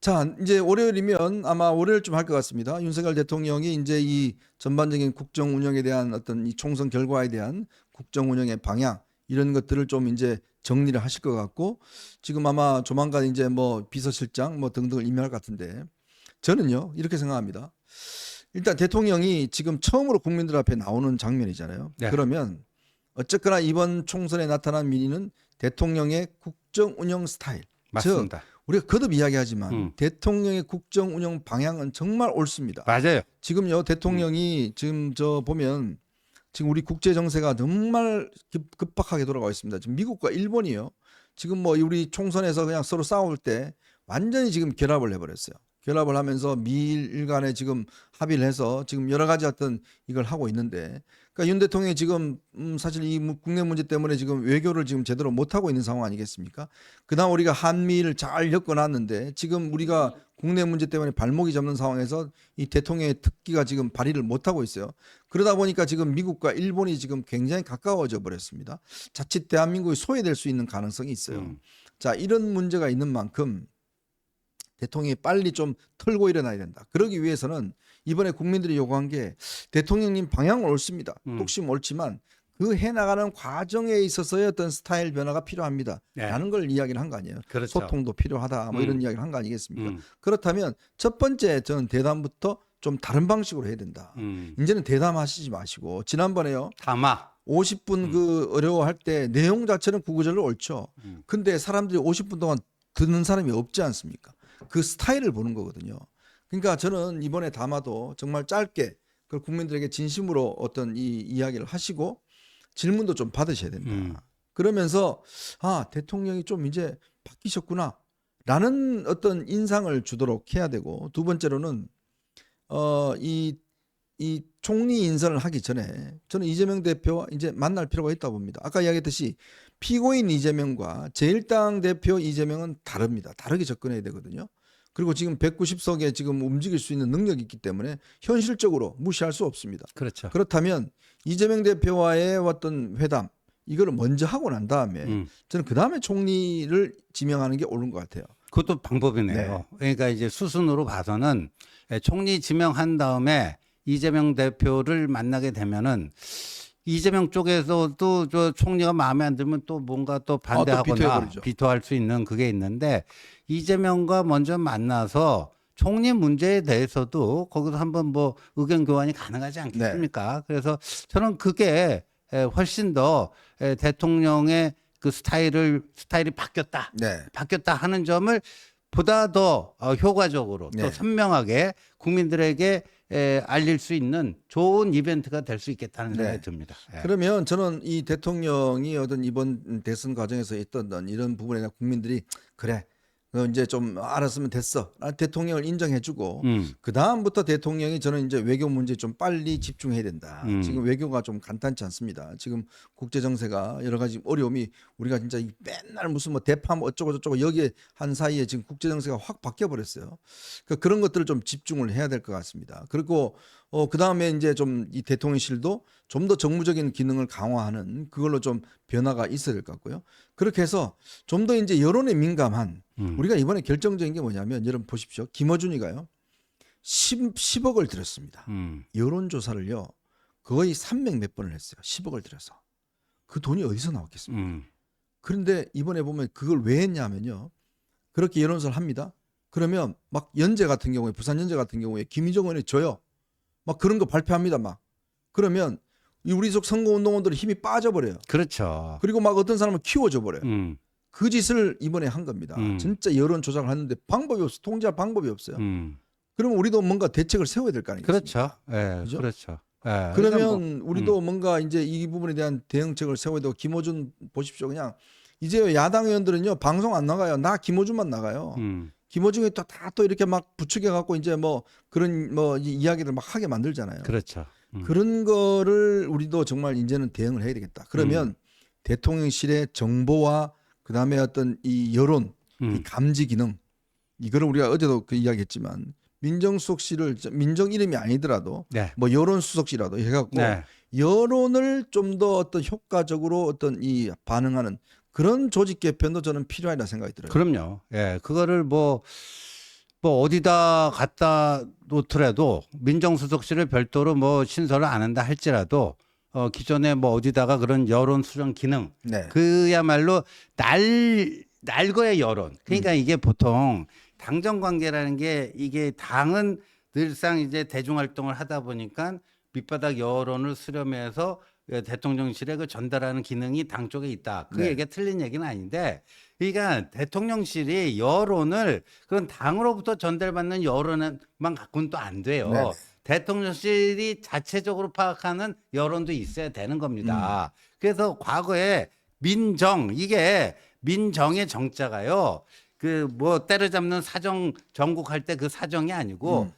자, 이제 월요일이면 아마 월요일쯤 할 것 같습니다. 윤석열 대통령이 이제 이 전반적인 국정 운영에 대한 어떤 이 총선 결과에 대한 국정 운영의 방향 이런 것들을 좀 이제 정리를 하실 것 같고 지금 아마 조만간 이제 뭐 비서실장 뭐 등등을 임명할 것 같은데 저는요 이렇게 생각합니다. 일단 대통령이 지금 처음으로 국민들 앞에 나오는 장면이잖아요. 네, 그러면 어쨌거나 이번 총선에 나타난 민의는 대통령의 국정 운영 스타일, 즉 맞습니다. 우리가 거듭 이야기하지만 음, 대통령의 국정 운영 방향은 정말 옳습니다. 맞아요. 지금요 대통령이 지금 저 보면 지금 우리 국제 정세가 정말 급박하게 돌아가고 있습니다. 지금 미국과 일본이요. 지금 뭐 우리 총선에서 그냥 서로 싸울 때 완전히 지금 결합을 해버렸어요. 결합을 하면서 미일 간에 지금 합의를 해서 지금 여러 가지 어떤 이걸 하고 있는데, 그러니까 윤 대통령이 지금 사실 이 국내 문제 때문에 지금 외교를 지금 제대로 못 하고 있는 상황 아니겠습니까? 그다음 우리가 한미를 잘 엮어놨는데 지금 우리가 국내 문제 때문에 발목이 잡는 상황에서 이 대통령의 특기가 지금 발휘를 못 하고 있어요. 그러다 보니까 지금 미국과 일본이 지금 굉장히 가까워져 버렸습니다. 자칫 대한민국이 소외될 수 있는 가능성이 있어요. 음, 자, 이런 문제가 있는 만큼 대통령이 빨리 좀 털고 일어나야 된다. 그러기 위해서는 이번에 국민들이 요구한 게 대통령님 방향은 옳습니다. 독심 옳지만 그 해나가는 과정에 있어서의 어떤 스타일 변화가 필요합니다. 네, 라는 걸 이야기를 한 거 아니에요. 그렇죠. 소통도 필요하다. 뭐 이런 음, 이야기를 한 거 아니겠습니까? 음, 그렇다면 첫 번째 저는 대담부터 좀 다른 방식으로 해야 된다. 이제는 대담하시지 마시고 지난번에요. 담아. 50분 그 어려워할 때 내용 자체는 구구절로 옳죠. 근데 사람들이 50분 동안 듣는 사람이 없지 않습니까? 그 스타일을 보는 거거든요. 그러니까 저는 이번에 담아도 정말 짧게 그 국민들에게 진심으로 어떤 이 이야기를 하시고 질문도 좀 받으셔야 된다. 그러면서 아, 대통령이 좀 이제 바뀌셨구나. 라는 어떤 인상을 주도록 해야 되고 두 번째로는 이 총리 인선을 하기 전에 저는 이재명 대표와 이제 만날 필요가 있다고 봅니다. 아까 이야기했듯이 피고인 이재명과 제1당 대표 이재명은 다릅니다. 다르게 접근해야 되거든요. 그리고 지금 190석에 지금 움직일 수 있는 능력이 있기 때문에 현실적으로 무시할 수 없습니다. 그렇죠. 그렇다면 이재명 대표와의 어떤 회담 이거를 먼저 하고 난 다음에 저는 그 다음에 총리를 지명하는 게 옳은 것 같아요. 그것도 방법이네요. 그러니까 이제 수순으로 봐서는 총리 지명한 다음에 이재명 대표를 만나게 되면은 이재명 쪽에서도 저 총리가 마음에 안 들면 또 뭔가 또 반대하거나 비토해버리죠. 비토할 수 있는 그게 있는데 이재명과 먼저 만나서 총리 문제에 대해서도 거기서 한번 뭐 의견 교환이 가능하지 않겠습니까? 그래서 저는 그게 훨씬 더 대통령의 그 스타일이 바뀌었다. 네. 바뀌었다 하는 점을 보다 더 효과적으로 또 네. 선명하게 국민들에게 알릴 수 있는 좋은 이벤트가 될 수 있겠다는 생각이 듭니다. 그러면 저는 이 대통령이 어떤 이번 대선 과정에서 있던 이런 부분에 대한 국민들이 그래 이제 좀 알았으면 됐어. 대통령을 인정해주고 그 다음부터 대통령이 저는 이제 외교 문제에 좀 빨리 집중해야 된다. 지금 외교가 좀 간단치 않습니다. 지금 국제 정세가 여러 가지 어려움이 우리가 진짜 맨날 무슨 뭐 대파 뭐 어쩌고 저쩌고 여기에 한 사이에 지금 국제 정세가 확 바뀌어 버렸어요. 그러니까 그런 것들을 좀 집중을 해야 될 것 같습니다. 그리고 그 다음에 이제 좀 이 대통령실도 좀 더 정무적인 기능을 강화하는 그걸로 좀 변화가 있어야 될 것 같고요. 그렇게 해서 좀 더 이제 여론에 민감한 우리가 이번에 결정적인 게 뭐냐면 여러분 보십시오. 김어준이가요 10억을 들였습니다. 여론조사를요 거의 300 몇 번을 했어요. 10억을 들여서. 그 돈이 어디서 나왔겠습니까? 그런데 이번에 보면 그걸 왜 했냐면요. 그렇게 여론조사를 합니다. 그러면 막 연재 같은 경우에 부산 연재 같은 경우에 김희정 의원이 져요. 막 그런 거 발표합니다. 막. 그러면 우리 속 선거운동원들의 힘이 빠져버려요. 그렇죠. 그리고 막 어떤 사람을 키워줘 버려요. 음, 그 짓을 이번에 한 겁니다. 진짜 여론 조작을 하는데 방법이 없어. 통제할 방법이 없어요. 그러면 우리도 뭔가 대책을 세워야 될 거 아니겠습니까? 그렇죠. 예, 그죠? 그렇죠. 예, 그러면 우리도 뭔가 이제 이 부분에 대한 대응책을 세워야 되고 김어준 보십시오. 그냥 이제 야당 의원들은요 방송 안 나가요. 나 김어준만 나가요. 김어준이 또 다 또 이렇게 막 부추겨 갖고 이제 뭐 그런 뭐 이야기를 막 하게 만들잖아요. 그렇죠. 그런 거를 우리도 정말 이제는 대응을 해야 되겠다. 그러면 대통령실의 정보와 그다음에 어떤 이 여론, 이 감지 기능 이거를 우리가 어제도 그 이야기했지만 민정수석실을 민정 이름이 아니더라도 네. 뭐 여론수석실이라도 해갖고 네. 여론을 좀 더 어떤 효과적으로 어떤 이 반응하는 그런 조직 개편도 저는 필요하다 생각이 들어요. 그럼요. 예, 그거를 뭐 뭐 어디다 갖다 놓더라도 민정수석실을 별도로 뭐 신설을 안 한다 할지라도 기존에 뭐 어디다가 그런 여론 수정 기능 네. 그야말로 날거의 여론. 그러니까 이게 보통 당정 관계라는 게 이게 당은 늘상 이제 대중 활동을 하다 보니까 밑바닥 여론을 수렴해서 대통령실에 그 전달하는 기능이 당 쪽에 있다. 그 네. 얘기가 틀린 얘기는 아닌데, 그러니까 대통령실이 여론을 그런 당으로부터 전달받는 여론만 갖고는 또 안 돼요. 네. 대통령실이 자체적으로 파악하는 여론도 있어야 되는 겁니다. 그래서 과거에 이게 민정의 정자가요. 그 뭐 때려잡는 사정 정국할 때 그 사정이 아니고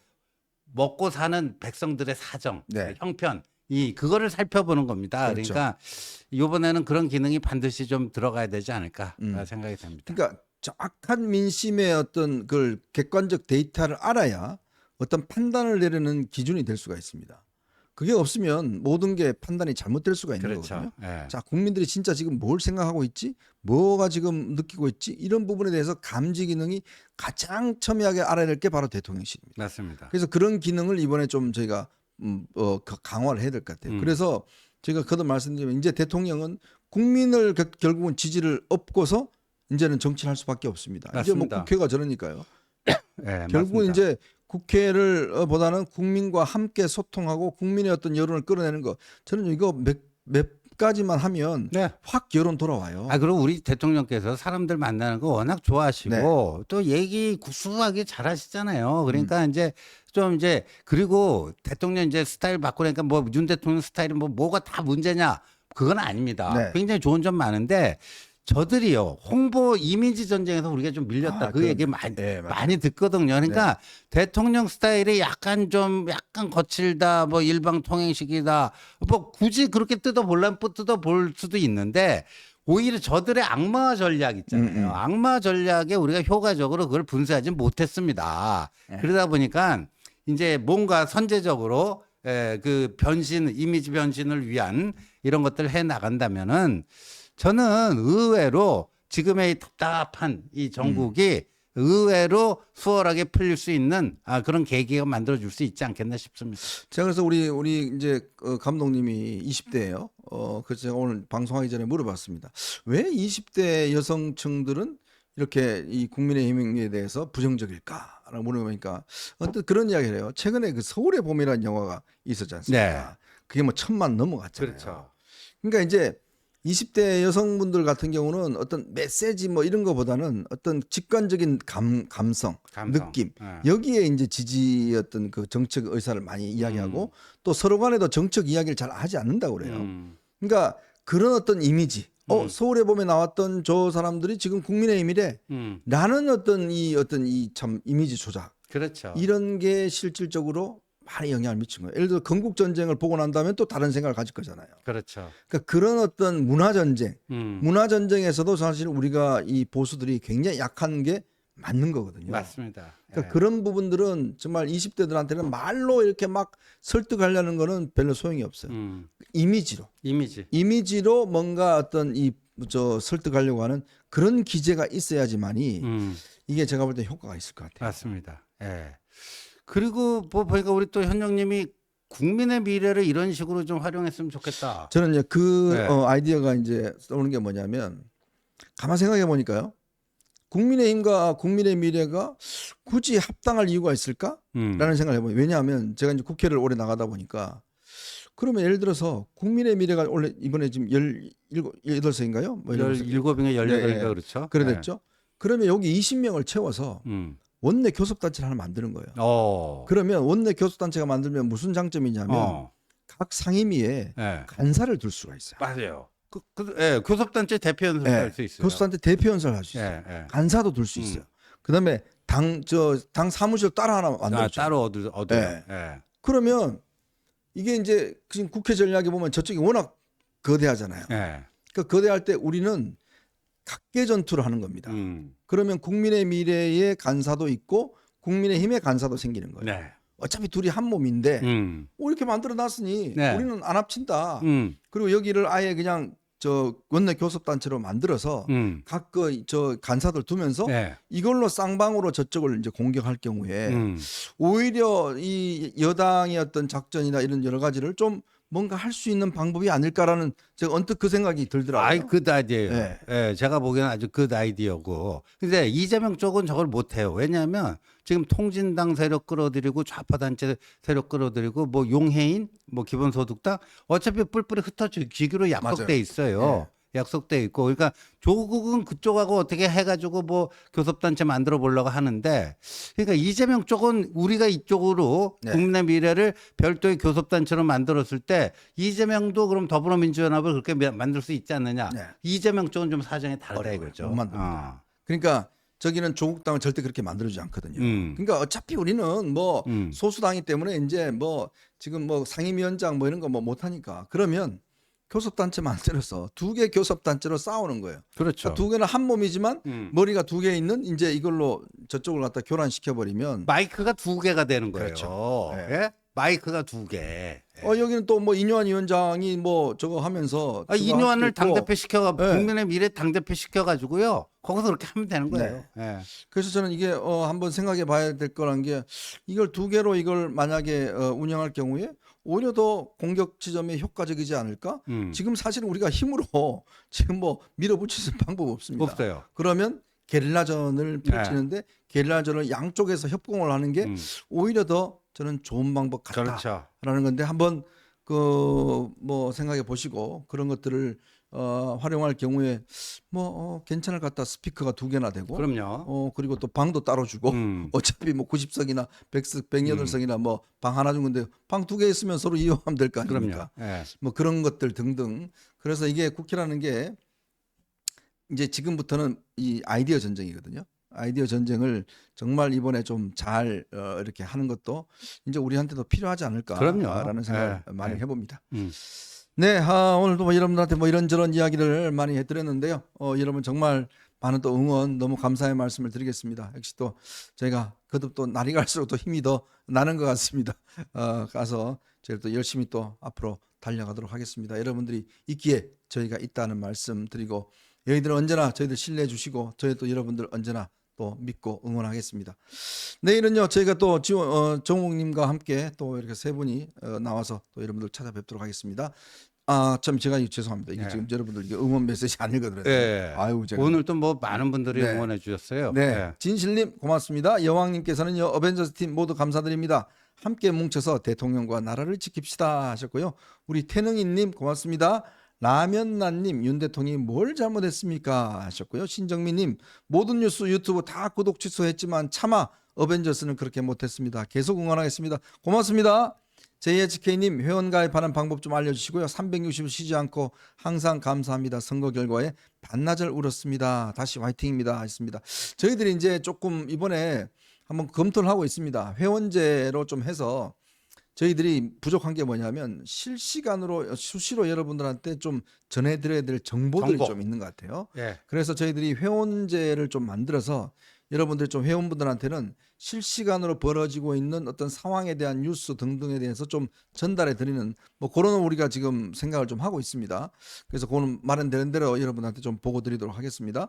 먹고 사는 백성들의 사정, 네. 형편 그거를 살펴보는 겁니다. 그렇죠. 그러니까 이번에는 그런 기능이 반드시 좀 들어가야 되지 않을까 생각이 됩니다. 그러니까 정확한 민심의 어떤 그 객관적 데이터를 알아야 어떤 판단을 내리는 기준이 될 수가 있습니다. 그게 없으면 모든 게 판단이 잘못될 수가 있는 그렇죠. 거거든요. 예. 자, 국민들이 진짜 지금 뭘 생각하고 있지? 뭐가 지금 느끼고 있지? 이런 부분에 대해서 감지 기능이 가장 첨예하게 알아야 될 게 바로 대통령실입니다. 맞습니다. 그래서 그런 기능을 이번에 좀 저희가 강화를 해야 될 것 같아요. 그래서 제가 거듭 말씀드리면 이제 대통령은 국민을 결국은 지지를 얻고서 이제는 정치를 할 수밖에 없습니다. 이제 뭐 맞습니다. 국회가 저러니까요. 예, 결국은 맞습니다. 이제 국회를 보다는 국민과 함께 소통하고 국민의 어떤 여론을 끌어내는 거. 저는 이거 몇 가지만 하면 네. 확 여론 돌아와요. 그리고 우리 대통령께서 사람들 만나는 거 워낙 좋아하시고 또 얘기 구수하게 잘하시잖아요. 그러니까 이제 그리고 대통령 이제 스타일 바꾸니까 뭐 윤 대통령 스타일이 뭐가 다 문제냐? 그건 아닙니다. 네. 굉장히 좋은 점 많은데 저들이요 홍보 이미지 전쟁에서 우리가 좀 밀렸다. 그 얘기 많이 듣거든요. 그러니까 대통령 스타일이 약간 거칠다, 뭐 일방통행식이다. 뭐 굳이 그렇게 뜯어볼 수도 있는데 오히려 저들의 악마 전략 있잖아요. 악마 전략에 우리가 효과적으로 그걸 분쇄하지 못했습니다. 그러다 보니까 이제 뭔가 선제적으로 그 이미지 변신을 위한 이런 것들을 해 나간다면은. 저는 의외로 지금의 답답한 이 정국이 의외로 수월하게 풀릴 수 있는 그런 계기가 만들어줄 수 있지 않겠나 싶습니다. 제가 그래서 우리 이제 감독님이 20대예요. 그래서 제가 오늘 방송하기 전에 물어봤습니다. 왜 20대 여성층들은 이렇게 이 국민의힘에 대해서 부정적일까라고 물어보니까 어떤 그런 이야기를 해요. 최근에 그 서울의 봄이라는 영화가 있었지 않습니까? 네. 그게 뭐 1,000만 넘어갔잖아요. 그렇죠. 그러니까 이제 20대 여성분들 같은 경우는 어떤 메시지 뭐 이런 거보다는 어떤 직관적인 감성, 느낌 여기에 이제 지지 어떤 그 정책 의사를 많이 이야기하고 또 서로 간에도 정책 이야기를 잘 하지 않는다고 그래요. 그러니까 그런 어떤 이미지, 서울에 보면 나왔던 저 사람들이 지금 국민의힘이래 라는 어떤 이 참 이미지 조작. 그렇죠. 이런 게 실질적으로 많이 영향을 미친 거예요. 예를 들어 건국 전쟁을 보고 난 다음에 또 다른 생각을 가질 거잖아요. 그렇죠. 그러니까 그런 어떤 문화 전쟁에서도 사실 우리가 이 보수들이 굉장히 약한 게 맞는 거거든요. 맞습니다. 그러니까 그런 부분들은 정말 20대들한테는 말로 이렇게 막 설득하려는 거는 별로 소용이 없어요. 이미지로 뭔가 어떤 설득하려고 하는 그런 기제가 있어야지만이 이게 제가 볼 때 효과가 있을 것 같아요. 맞습니다. 예. 그리고 뭐 보니까 우리 또 현정님이 국민의 미래를 이런 식으로 좀 활용했으면 좋겠다. 저는 이제 아이디어가 이제 떠오르는 게 뭐냐면 가만 생각해 보니까요. 국민의힘과 국민의 미래가 굳이 합당할 이유가 있을까라는 생각을 해봐요. 왜냐하면 제가 이제 국회를 오래 나가다 보니까 그러면 예를 들어서 국민의 미래가 원래 이번에 지금 18석인가요? 뭐 17인가 18인가 그렇죠. 그래 됐죠. 그러면 여기 20명을 채워서 원내 교섭단체를 하나 만드는 거예요. 그러면 원내 교섭단체가 만들면 무슨 장점이냐면 각 상임위에 간사를 둘 수가 있어요. 맞아요. 교섭단체 대표 연설을 할 수 있어요. 교섭단체 대표 연설을 할 수 있어요. 간사도 둘 수 있어요. 그다음에 당 사무실 따로 하나 만들죠. 따로 얻어요. 그러면 이게 이제 지금 국회 전략에 보면 저쪽이 워낙 거대하잖아요. 그러니까 거대할 때 우리는 각계 전투를 하는 겁니다. 그러면 국민의 미래의 간사도 있고 국민의힘의 간사도 생기는 거예요. 어차피 둘이 한 몸인데 이렇게 만들어 놨으니 우리는 안 합친다. 그리고 여기를 아예 그냥 저 원내 교섭단체로 만들어서 각 그 저 간사들 두면서 네. 이걸로 쌍방으로 저쪽을 이제 공격할 경우에 음. 오히려 이 여당의 어떤 작전이나 이런 여러 가지를 좀 뭔가 할 수 있는 방법이 아닐까라는 제가 언뜻 그 생각이 들더라고요. 아이 굿 아이디어예요. 네. 예, 제가 보기에는 아주 굿 아이디어고. 근데 이재명 쪽은 저걸 못 해요. 왜냐하면 지금 통진당 세력 끌어들이고 좌파 단체 세력 끌어들이고 뭐 용해인 뭐 기본소득당 어차피 뿔뿔이 흩어지기로 약속돼 맞아요. 있어요. 약속돼 있고 그러니까 조국은 그쪽하고 어떻게 해가지고 뭐 교섭단체 만들어 보려고 하는데 그러니까 이재명 쪽은 우리가 이쪽으로 네. 국민의 미래를 별도의 교섭단체로 만들었을 때 이재명도 그럼 더불어민주연합을 그렇게 만들 수 있지 않느냐. 네. 이재명 쪽은 좀 사정이 다르다 어려워요. 이거죠. 못 만듭니다. 그러니까 저기는 조국 당은 절대 그렇게 만들어주지 않거든요. 그러니까 어차피 우리는 뭐 소수당이기 때문에 이제 뭐 지금 뭐 상임위원장 뭐 이런 거 뭐 못하니까 그러면 교섭단체 만들어서 2개 교섭단체로 싸우는 거예요. 그렇죠. 그러니까 2개는 한 몸이지만 머리가 2개 있는 이제 이걸로 저쪽을 갖다 교란시켜 버리면 마이크가 2개가 되는 거예요. 그렇죠. 네. 예? 마이크가 2개. 여기는 또 뭐 이뇨한 위원장이 뭐 저거 하면서 이뇨한을 그거 할수 있고. 당대표 시켜가 네. 국민의 미래 당대표 시켜가지고요. 거기서 그렇게 하면 되는 거예요. 예. 그래서 저는 이게 한번 생각해 봐야 될 거란 게 이걸 2개로 이걸 만약에 운영할 경우에 오히려 더 공격 지점에 효과적이지 않을까? 지금 사실은 우리가 힘으로 지금 뭐 밀어붙일 수 있는 방법 없습니다. 없어요. 그러면 게릴라전을 펼치는데 게릴라전을 양쪽에서 협공을 하는 게 오히려 더 저는 좋은 방법 같다라는 그렇죠. 건데 한번 그 뭐 생각해 보시고 그런 것들을 활용할 경우에 뭐 괜찮을 것 같다. 스피커가 2개나 되고 그럼요. 그리고 또 방도 따로 주고 어차피 뭐 90석이나 100석, 108석이나 뭐 방 하나 준 건데 방 2개 있으면 서로 이용하면 될 거 아닙니까? 그럼요. 예. 뭐 그런 것들 등등. 그래서 이게 국회라는 게 이제 지금부터는 이 아이디어 전쟁이거든요. 아이디어 전쟁을 정말 이번에 좀 잘 이렇게 하는 것도 이제 우리한테도 필요하지 않을까라는 그럼요. 생각을 예. 많이 예. 해봅니다. 음. 네, 오늘도 뭐 여러분들한테 뭐 이런저런 이야기를 많이 해드렸는데요. 여러분 정말 많은 또 응원 너무 감사의 말씀을 드리겠습니다. 역시 또 저희가 거듭 또 날이 갈수록 또 힘이 더 나는 것 같습니다. 가서 저희 또 열심히 또 앞으로 달려가도록 하겠습니다. 여러분들이 있기에 저희가 있다는 말씀 드리고 저희들은 언제나 저희들 신뢰해 주시고 저희 또 여러분들 언제나 또 믿고 응원하겠습니다. 내일은요 저희가 또 정욱님과 함께 또 이렇게 세 분이 나와서 또 여러분들 찾아뵙도록 하겠습니다. 참 제가 죄송합니다. 이게 네. 지금 여러분들 이게 응원 메시지 안 읽어드렸어요. 예. 아유 제가 오늘 또 뭐 많은 분들이 네. 응원해 주셨어요. 네, 예. 진실님 고맙습니다. 여왕님께서는요 어벤져스 팀 모두 감사드립니다. 함께 뭉쳐서 대통령과 나라를 지킵시다 하셨고요. 우리 태능이님 고맙습니다. 라면난님 윤 대통령이 뭘 잘못했습니까 하셨고요. 신정민님 모든 뉴스 유튜브 다 구독 취소했지만 차마 어벤져스는 그렇게 못했습니다. 계속 응원하겠습니다. 고맙습니다. JHK님 회원 가입하는 방법 좀 알려주시고요. 360을 쉬지 않고 항상 감사합니다. 선거 결과에 반나절 울었습니다. 다시 화이팅입니다. 했습니다. 저희들이 이제 조금 이번에 한번 검토를 하고 있습니다. 회원제로 좀 해서 저희들이 부족한 게 뭐냐면 실시간으로 수시로 여러분들한테 좀 전해드려야 될 정보들이 정보. 좀 있는 것 같아요. 예. 그래서 저희들이 회원제를 좀 만들어서 여러분들 좀 회원분들한테는 실시간으로 벌어지고 있는 어떤 상황에 대한 뉴스 등등에 대해서 좀 전달해 드리는 뭐 그런 우리가 지금 생각을 좀 하고 있습니다. 그래서 그거는 마련되는 대로 여러분한테 좀 보고 드리도록 하겠습니다.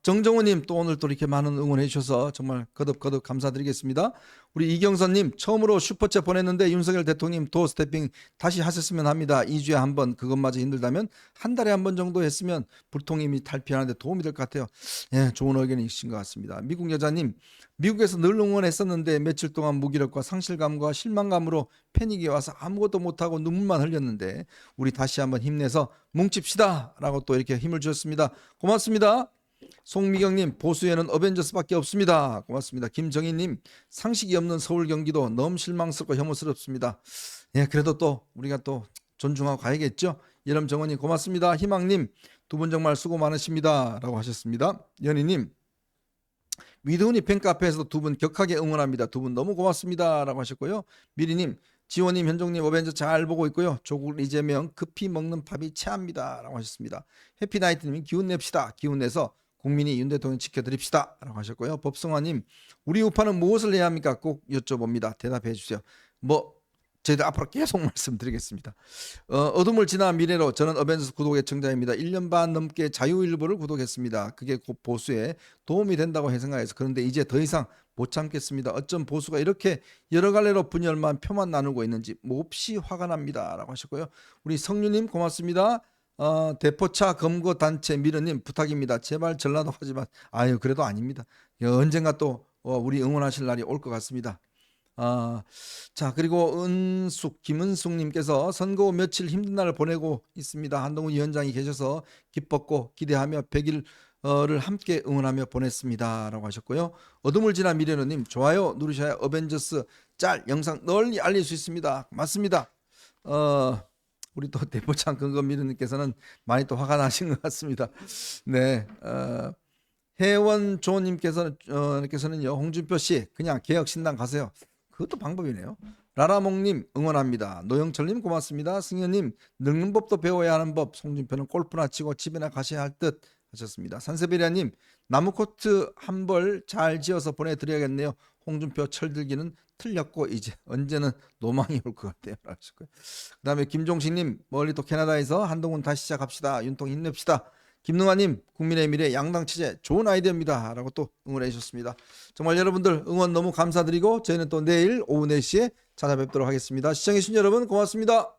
정정우님 또 오늘 또 이렇게 많은 응원해 주셔서 정말 거듭 감사드리겠습니다. 우리 이경선님 처음으로 슈퍼챗 보냈는데 윤석열 대통령 도어 스태핑 다시 하셨으면 합니다. 2주에 한 번 그것마저 힘들다면 한 달에 한 번 정도 했으면 불통임이 탈피하는데 도움이 될 것 같아요. 예, 좋은 의견이신 것 같습니다. 미국 여자님 미국에서 늘 응원했었는데 며칠 동안 무기력과 상실감과 실망감으로 패닉이 와서 아무것도 못하고 눈물만 흘렸는데 우리 다시 한번 힘내서 뭉칩시다 라고 또 이렇게 힘을 주셨습니다. 고맙습니다. 송미경님 보수에는 어벤져스밖에 없습니다. 고맙습니다. 김정희님 상식이 없는 서울 경기도 너무 실망스럽고 혐오스럽습니다. 예, 그래도 또 우리가 또 존중하고 가야겠죠. 여름 정원님 고맙습니다. 희망님 두 분 정말 수고 많으십니다 라고 하셨습니다. 연희님 위드훈이 팬카페에서도 두 분 격하게 응원합니다. 두 분 너무 고맙습니다 라고 하셨고요. 미리님 지원님 현종님 어벤져 잘 보고 있고요. 조국 이재명 급히 먹는 밥이 체합니다 라고 하셨습니다. 해피나이트님 기운 냅시다. 기운 내서 국민이 윤 대통령 지켜드립시다 라고 하셨고요. 법성화님 우리 우파는 무엇을 해야 합니까? 꼭 여쭤봅니다. 대답해 주세요. 뭐 저희들 앞으로 계속 말씀드리겠습니다. 어둠을 지나 미래로 저는 어벤져스 구독 애청자입니다. 1년 반 넘게 자유일보를 구독했습니다. 그게 곧 보수에 도움이 된다고 생각해서 그런데 이제 더 이상 못 참겠습니다. 어쩜 보수가 이렇게 여러 갈래로 분열만 표만 나누고 있는지 몹시 화가 납니다. 라고 하셨고요. 우리 성유님 고맙습니다. 대포차 검거 단체 미르님 부탁입니다. 제발 전라도 하지만 아유 그래도 아닙니다. 언젠가 또 우리 응원하실 날이 올 것 같습니다. 자 그리고 김은숙님께서 선거 후 며칠 힘든 날을 보내고 있습니다. 한동훈 위원장이 계셔서 기뻤고 기대하며 100일을 함께 응원하며 보냈습니다. 라고 하셨고요. 어둠을 지나 미래노님 좋아요 누르셔야 어벤져스 짤 영상 널리 알릴 수 있습니다. 맞습니다. 우리 또 대포창 근검미르님께서는 많이 또 화가 나신 것 같습니다. 네, 혜원조님께서는요 홍준표 씨 그냥 개혁신당 가세요. 그것도 방법이네요. 라라몽님 응원합니다. 노영철님 고맙습니다. 승현님 늙는 법도 배워야 하는 법. 송준표는 골프나 치고 집에나 가셔야 할 듯 하셨습니다. 산세베리아님 나무 코트 한 벌 잘 지어서 보내드려야겠네요. 홍준표 철들기는 틀렸고 이제 언제는 노망이 올 것 같아요. 그다음에 김종식님 멀리 또 캐나다에서 한동훈 다시 시작합시다. 윤통 힘냅시다. 김능아님 국민의 미래 양당 체제 좋은 아이디어입니다. 라고 또 응원해 주셨습니다. 정말 여러분들 응원 너무 감사드리고 저희는 또 내일 오후 4시에 찾아뵙도록 하겠습니다. 시청해 주신 여러분 고맙습니다.